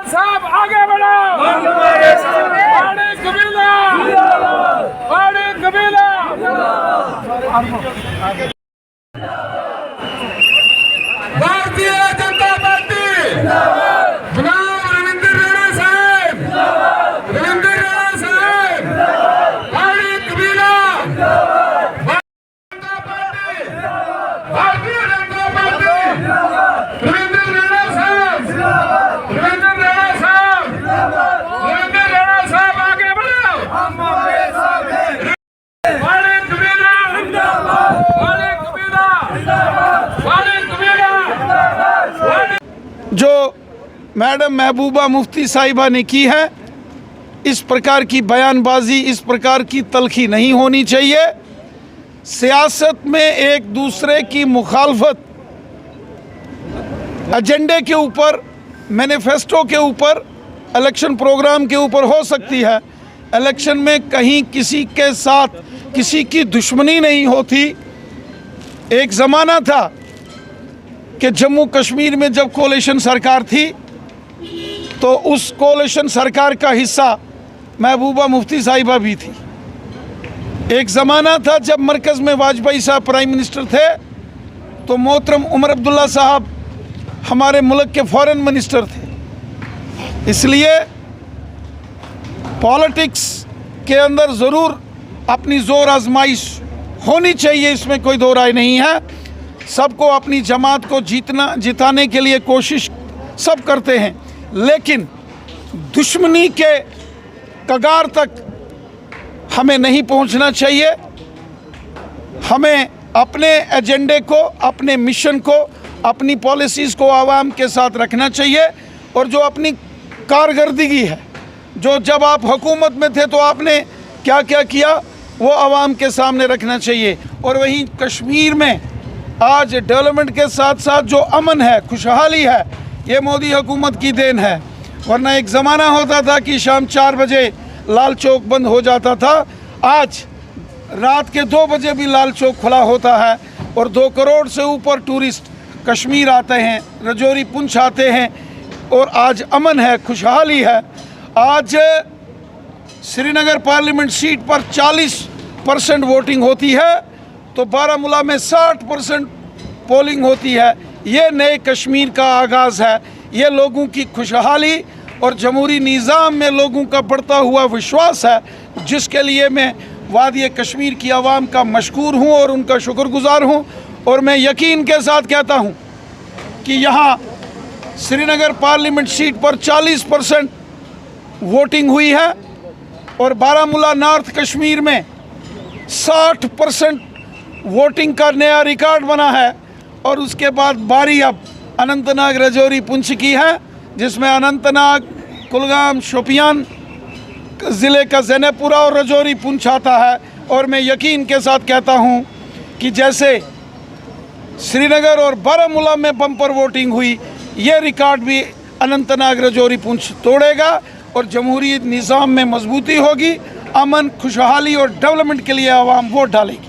साहब आगे बढ़ो, कबीला, कबीला। भारतीय जनता पार्टी बनाम रविंद्र राणा साहब, रविंद्र राणा साहब, कबीला, भारतीय जनता पार्टी, रविंद्र राणा साहब, रविंद्र राणा साहब, रविंद्र राणा साहब आगे बढ़ो, कबीला, कबीला। जो मैडम महबूबा मुफ्ती साहिबा ने की है, इस प्रकार की बयानबाजी, इस प्रकार की तलखी नहीं होनी चाहिए। सियासत में एक दूसरे की मुखालफत एजेंडे के ऊपर, मैनिफेस्टो के ऊपर, इलेक्शन प्रोग्राम के ऊपर हो सकती है। इलेक्शन में कहीं किसी के साथ किसी की दुश्मनी नहीं होती। एक ज़माना था कि जम्मू कश्मीर में जब कोalition सरकार थी तो उस कोalition सरकार का हिस्सा महबूबा मुफ्ती साहिबा भी थी। एक ज़माना था जब मरकज़ में वाजपेयी साहब प्राइम मिनिस्टर थे तो मोहतरम उमर अब्दुल्ला साहब हमारे मुल्क के फॉरेन मिनिस्टर थे। इसलिए पॉलिटिक्स के अंदर ज़रूर अपनी ज़ोर आजमाइश होनी चाहिए, इसमें कोई दो राय नहीं है। सबको अपनी जमात को जिताने के लिए कोशिश सब करते हैं, लेकिन दुश्मनी के कगार तक हमें नहीं पहुंचना चाहिए। हमें अपने एजेंडे को, अपने मिशन को, अपनी पॉलिसीज़ को आवाम के साथ रखना चाहिए। और जो अपनी कारकर्दगी है, जो जब आप हुकूमत में थे तो आपने क्या क्या किया, वो आवाम के सामने रखना चाहिए। और वहीं कश्मीर में आज डेवलपमेंट के साथ साथ जो अमन है, खुशहाली है, ये मोदी हुकूमत की देन है। वरना एक ज़माना होता था कि शाम 4 बजे लाल चौक बंद हो जाता था, आज रात के 2 बजे भी लाल चौक खुला होता है। और 2 करोड़ से ऊपर टूरिस्ट कश्मीर आते हैं, रजौरी पुंछ आते हैं, और आज अमन है, खुशहाली है। आज श्रीनगर पार्लियामेंट सीट पर 40% वोटिंग होती है तो बारामूला में 60% पोलिंग होती है। ये नए कश्मीर का आगाज़ है। ये लोगों की खुशहाली और जमहूरी निज़ाम में लोगों का बढ़ता हुआ विश्वास है, जिसके लिए मैं वादी कश्मीर की आवाम का मशकूर हूँ और उनका शुक्रगुज़ार हूँ। और मैं यकीन के साथ कहता हूँ कि यहाँ श्रीनगर पार्लियामेंट सीट पर 40% वोटिंग हुई है और बारामूला नॉर्थ कश्मीर में 60% वोटिंग का नया रिकॉर्ड बना है। और उसके बाद बारी अब अनंतनाग, रजौरी, पुंछ की है, जिसमें अनंतनाग, कुलगाम, शोपियान ज़िले का ज़ैनपुरा और रजौरी, पुंछ आता है। और मैं यकीन के साथ कहता हूँ कि जैसे श्रीनगर और बारामूला में बम्पर वोटिंग हुई, ये रिकॉर्ड भी अनंतनाग, रजौरी, पुंछ तोड़ेगा और जमहूरी निज़ाम में मजबूती होगी। अमन, खुशहाली और डेवलपमेंट के लिए आवाम वोट डालेगी।